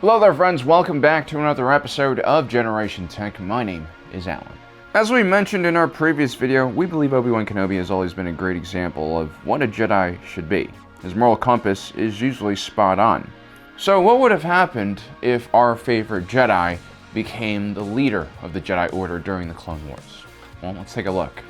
Hello there friends, welcome back to another episode of Generation Tech. My name is Alan. As we mentioned in our previous video, we believe Obi-Wan Kenobi has always been a great example of what a Jedi should be. His moral compass is usually spot on. So what would have happened if our favorite Jedi became the leader of the Jedi Order during the Clone Wars? Well, let's take a look.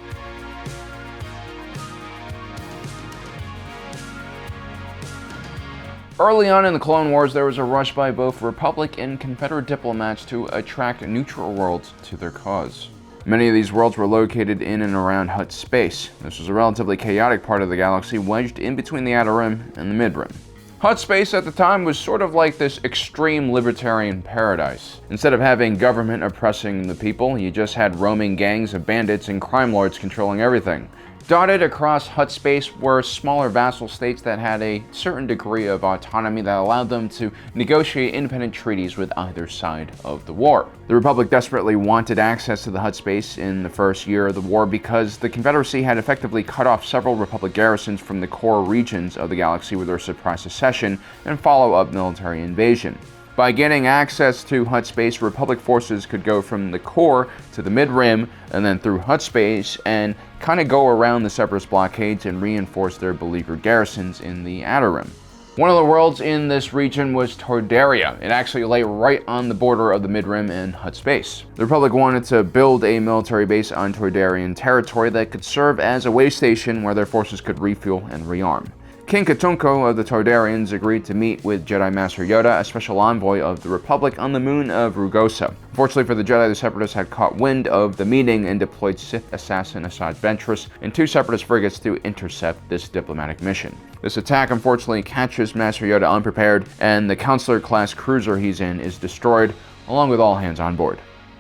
Early on in the Clone Wars, there was a rush by both Republic and Confederate diplomats to attract neutral worlds to their cause. Many of these worlds were located in and around Hutt space. This was a relatively chaotic part of the galaxy wedged in between the Outer Rim and the Mid-Rim. Hutt space at the time was sort of like this extreme libertarian paradise. Instead of having government oppressing the people, you just had roaming gangs of bandits and crime lords controlling everything. Dotted across Hutt space were smaller vassal states that had a certain degree of autonomy that allowed them to negotiate independent treaties with either side of the war. The Republic desperately wanted access to the Hutt space in the first year of the war because the Confederacy had effectively cut off several Republic garrisons from the core regions of the galaxy with their surprise secession and follow-up military invasion. By getting access to Hutt space, Republic forces could go from the core to the mid-rim and then through Hutt space and kind of go around the Separatist blockades and reinforce their beleaguered garrisons in the Outer Rim. One of the worlds in this region was Tordaria. It actually lay right on the border of the mid-rim and Hutt space. The Republic wanted to build a military base on Tordarian territory that could serve as a way station where their forces could refuel and rearm. King Katunko of the Tordarians agreed to meet with Jedi Master Yoda, a special envoy of the Republic, on the moon of Rugosa. Fortunately for the Jedi, the Separatists had caught wind of the meeting and deployed Sith assassin Asajj Ventress and two Separatist frigates to intercept this diplomatic mission. This attack unfortunately catches Master Yoda unprepared, and the Counselor-class cruiser he's in is destroyed, along with all hands on board,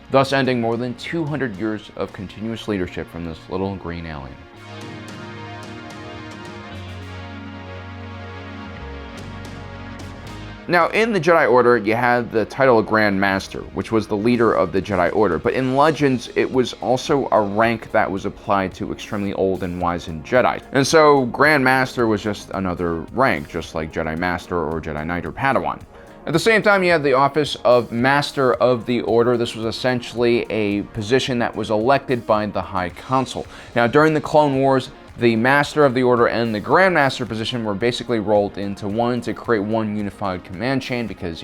thus ending more than 200 years of continuous leadership from this little green alien. Now, in the Jedi Order, you had the title of Grand Master, which was the leader of the Jedi Order, but in Legends, it was also a rank that was applied to extremely old and wizened Jedi. And so, Grand Master was just another rank, just like Jedi Master or Jedi Knight or Padawan. At the same time, you had the office of Master of the Order. This was essentially a position that was elected by the High Council. Now, during the Clone Wars, the Master of the Order and the Grand Master position were basically rolled into one to create one unified command chain because,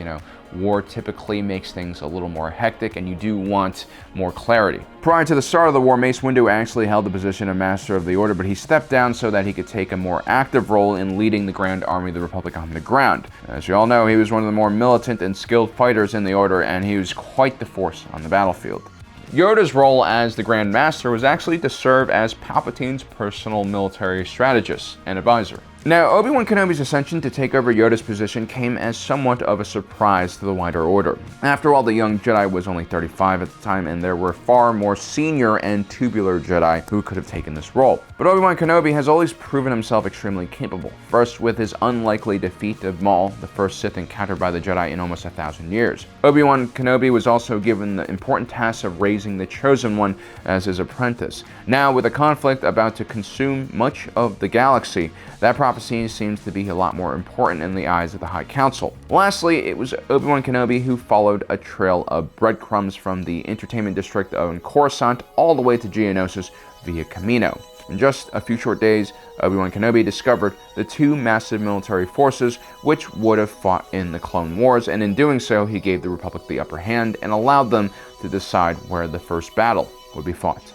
war typically makes things a little more hectic and you do want more clarity. Prior to the start of the war, Mace Windu actually held the position of Master of the Order, but he stepped down so that he could take a more active role in leading the Grand Army of the Republic on the ground. As you all know, he was one of the more militant and skilled fighters in the Order, and he was quite the force on the battlefield. Yoda's role as the Grand Master was actually to serve as Palpatine's personal military strategist and advisor. Now, Obi-Wan Kenobi's ascension to take over Yoda's position came as somewhat of a surprise to the wider order. After all, the young Jedi was only 35 at the time, and there were far more senior and tubular Jedi who could have taken this role. But Obi-Wan Kenobi has always proven himself extremely capable, first with his unlikely defeat of Maul, the first Sith encountered by the Jedi in almost 1,000 years. Obi-Wan Kenobi was also given the important task of raising the Chosen One as his apprentice. Now, with a conflict about to consume much of the galaxy, that prophecy seems to be a lot more important in the eyes of the High Council. Lastly, it was Obi-Wan Kenobi who followed a trail of breadcrumbs from the entertainment district of Coruscant all the way to Geonosis via Kamino. In just a few short days, Obi-Wan Kenobi discovered the two massive military forces which would have fought in the Clone Wars, and in doing so, he gave the Republic the upper hand and allowed them to decide where the first battle would be fought.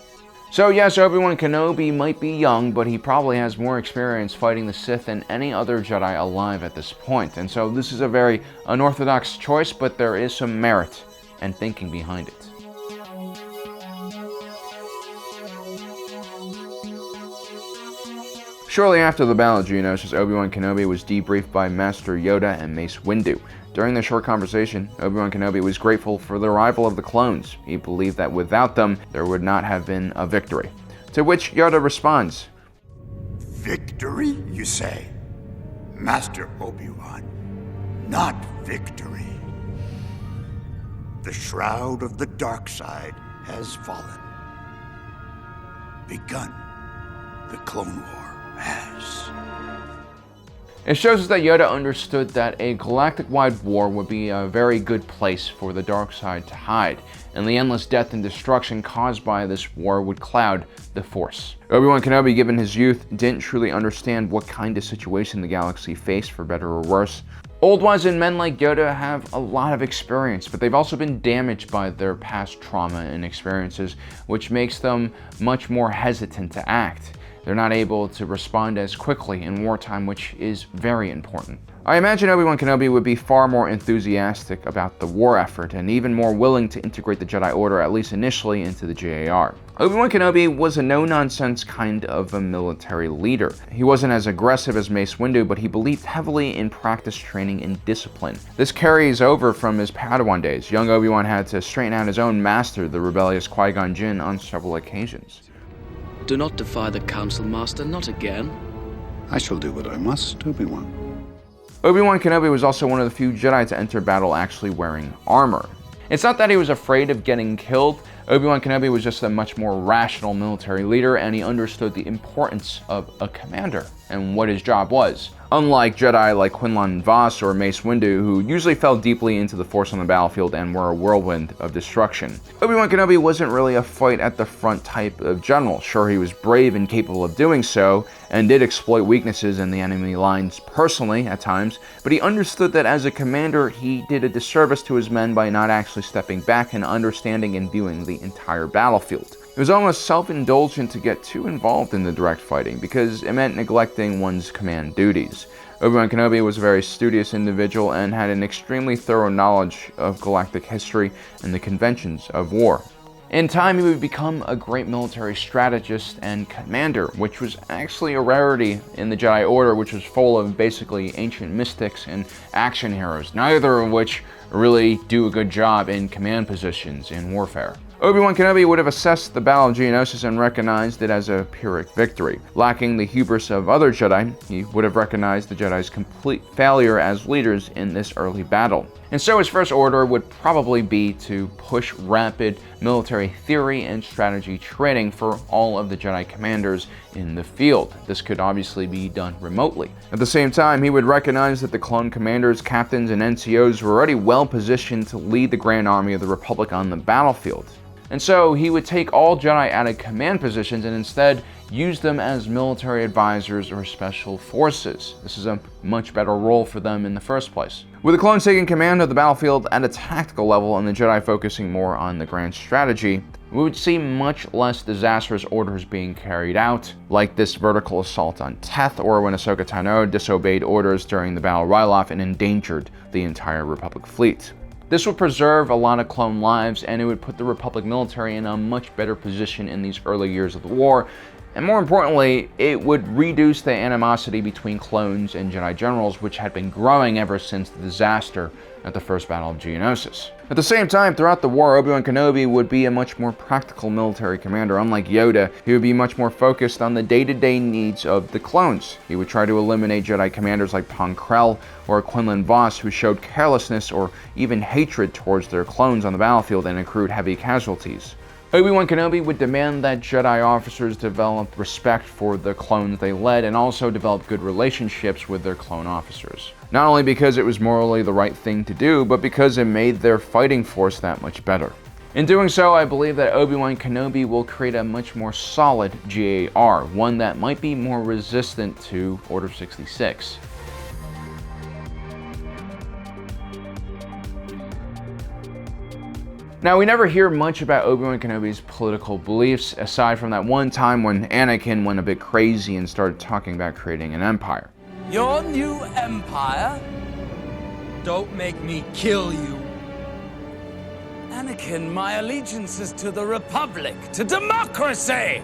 So yes, Obi-Wan Kenobi might be young, but he probably has more experience fighting the Sith than any other Jedi alive at this point. And so this is a very unorthodox choice, but there is some merit and thinking behind it. Shortly after the Battle of Geonosis, Obi-Wan Kenobi was debriefed by Master Yoda and Mace Windu. During the short conversation, Obi-Wan Kenobi was grateful for the arrival of the clones. He believed that without them, there would not have been a victory. To which Yoda responds, "Victory, you say? Master Obi-Wan, not victory. The shroud of the dark side has fallen. Begun. The Clone War has." It shows us that Yoda understood that a galactic-wide war would be a very good place for the dark side to hide, and the endless death and destruction caused by this war would cloud the Force. Obi-Wan Kenobi, given his youth, didn't truly understand what kind of situation the galaxy faced, for better or worse. Old wizened men like Yoda have a lot of experience, but they've also been damaged by their past trauma and experiences, which makes them much more hesitant to act. They're not able to respond as quickly in wartime, which is very important. I imagine Obi-Wan Kenobi would be far more enthusiastic about the war effort and even more willing to integrate the Jedi Order, at least initially, into the JAR. Obi-Wan Kenobi was a no-nonsense kind of a military leader. He wasn't as aggressive as Mace Windu, but he believed heavily in practice training and discipline. This carries over from his Padawan days. Young Obi-Wan had to straighten out his own master, the rebellious Qui-Gon Jinn, on several occasions. Do not defy the Council, Master, not again. I shall do what I must, Obi-Wan. Obi-Wan Kenobi was also one of the few Jedi to enter battle actually wearing armor. It's not that he was afraid of getting killed. Obi-Wan Kenobi was just a much more rational military leader, and he understood the importance of a commander and what his job was. Unlike Jedi like Quinlan Vos or Mace Windu, who usually fell deeply into the Force on the battlefield and were a whirlwind of destruction, Obi-Wan Kenobi wasn't really a fight at the front type of general. Sure, he was brave and capable of doing so, and did exploit weaknesses in the enemy lines personally at times, but he understood that as a commander, he did a disservice to his men by not actually stepping back and understanding and viewing the entire battlefield. It was almost self-indulgent to get too involved in the direct fighting, because it meant neglecting one's command duties. Obi-Wan Kenobi was a very studious individual and had an extremely thorough knowledge of galactic history and the conventions of war. In time, he would become a great military strategist and commander, which was actually a rarity in the Jedi Order, which was full of basically ancient mystics and action heroes, neither of which really do a good job in command positions in warfare. Obi-Wan Kenobi would have assessed the Battle of Geonosis and recognized it as a Pyrrhic victory. Lacking the hubris of other Jedi, he would have recognized the Jedi's complete failure as leaders in this early battle. And so his first order would probably be to push rapid military theory and strategy training for all of the Jedi commanders in the field. This could obviously be done remotely. At the same time, he would recognize that the clone commanders, captains, and NCOs were already well positioned to lead the Grand Army of the Republic on the battlefield. And so he would take all Jedi out of command positions and instead use them as military advisors or special forces. This is a much better role for them in the first place. With the clones taking command of the battlefield at a tactical level and the Jedi focusing more on the grand strategy, we would see much less disastrous orders being carried out, like this vertical assault on Teth, or when Ahsoka Tano disobeyed orders during the Battle of Ryloth and endangered the entire Republic fleet. This would preserve a lot of clone lives, and it would put the Republic military in a much better position in these early years of the war, and more importantly, it would reduce the animosity between clones and Jedi generals, which had been growing ever since the disaster at the First Battle of Geonosis. At the same time, throughout the war, Obi-Wan Kenobi would be a much more practical military commander. Unlike Yoda, he would be much more focused on the day-to-day needs of the clones. He would try to eliminate Jedi commanders like Pong Krell or Quinlan Vos, who showed carelessness or even hatred towards their clones on the battlefield and accrued heavy casualties. Obi-Wan Kenobi would demand that Jedi officers develop respect for the clones they led and also develop good relationships with their clone officers. Not only because it was morally the right thing to do, but because it made their fighting force that much better. In doing so, I believe that Obi-Wan Kenobi will create a much more solid JAR, one that might be more resistant to Order 66. Now, we never hear much about Obi-Wan Kenobi's political beliefs, aside from that one time when Anakin went a bit crazy and started talking about creating an empire. Your new empire? Don't make me kill you. Anakin, my allegiance is to the Republic, to democracy!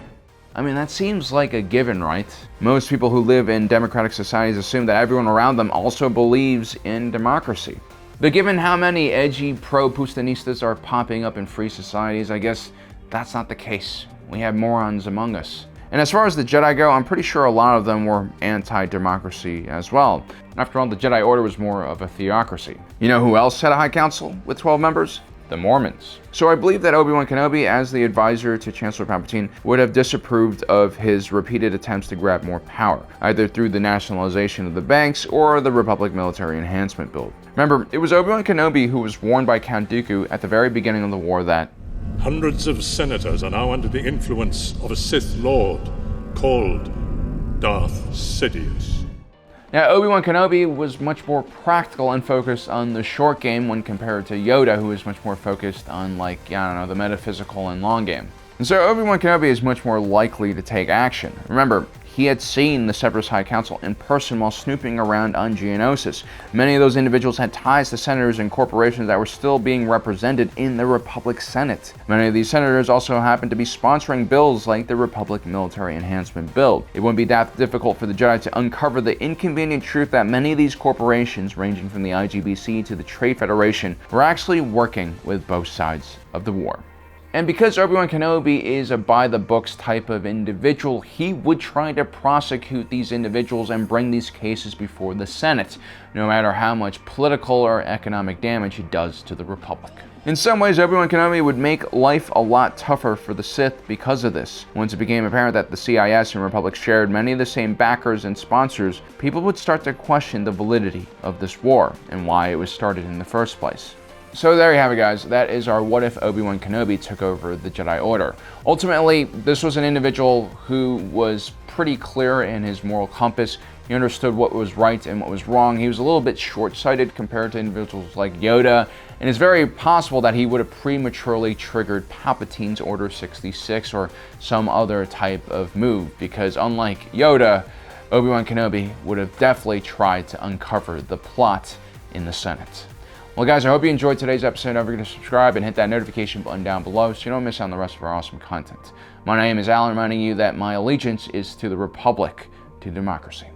I mean, that seems like a given, right? Most people who live in democratic societies assume that everyone around them also believes in democracy. But given how many edgy pro-Pustinistas are popping up in free societies, I guess that's not the case. We have morons among us. And as far as the Jedi go, I'm pretty sure a lot of them were anti-democracy as well. After all, the Jedi Order was more of a theocracy. You know who else had a high council with 12 members? the Mormons. So I believe that Obi-Wan Kenobi, as the advisor to Chancellor Palpatine, would have disapproved of his repeated attempts to grab more power, either through the nationalization of the banks or the Republic military enhancement build. Remember, it was Obi-Wan Kenobi who was warned by Count Dooku at the very beginning of the war that hundreds of senators are now under the influence of a Sith Lord called Darth Sidious. Now, Obi-Wan Kenobi was much more practical and focused on the short game when compared to Yoda, who was much more focused on, like, I don't know, the metaphysical and long game. And so Obi-Wan Kenobi is much more likely to take action. Remember, he had seen the Separatist High Council in person while snooping around on Geonosis. Many of those individuals had ties to senators and corporations that were still being represented in the Republic Senate. Many of these senators also happened to be sponsoring bills like the Republic Military Enhancement Bill. It wouldn't be that difficult for the Jedi to uncover the inconvenient truth that many of these corporations, ranging from the IGBC to the Trade Federation, were actually working with both sides of the war. And because Obi-Wan Kenobi is a by-the-books type of individual, he would try to prosecute these individuals and bring these cases before the Senate, no matter how much political or economic damage it does to the Republic. In some ways, Obi-Wan Kenobi would make life a lot tougher for the Sith because of this. Once it became apparent that the CIS and Republic shared many of the same backers and sponsors, people would start to question the validity of this war and why it was started in the first place. So there you have it, guys. That is our What If Obi-Wan Kenobi Took Over the Jedi Order. Ultimately, this was an individual who was pretty clear in his moral compass. He understood what was right and what was wrong. He was a little bit short-sighted compared to individuals like Yoda, and it's very possible that he would have prematurely triggered Palpatine's Order 66 or some other type of move, because unlike Yoda, Obi-Wan Kenobi would have definitely tried to uncover the plot in the Senate. Well, guys, I hope you enjoyed today's episode. Don't forget to subscribe and hit that notification button down below so you don't miss out on the rest of our awesome content. My name is Alan, reminding you that my allegiance is to the Republic, to democracy.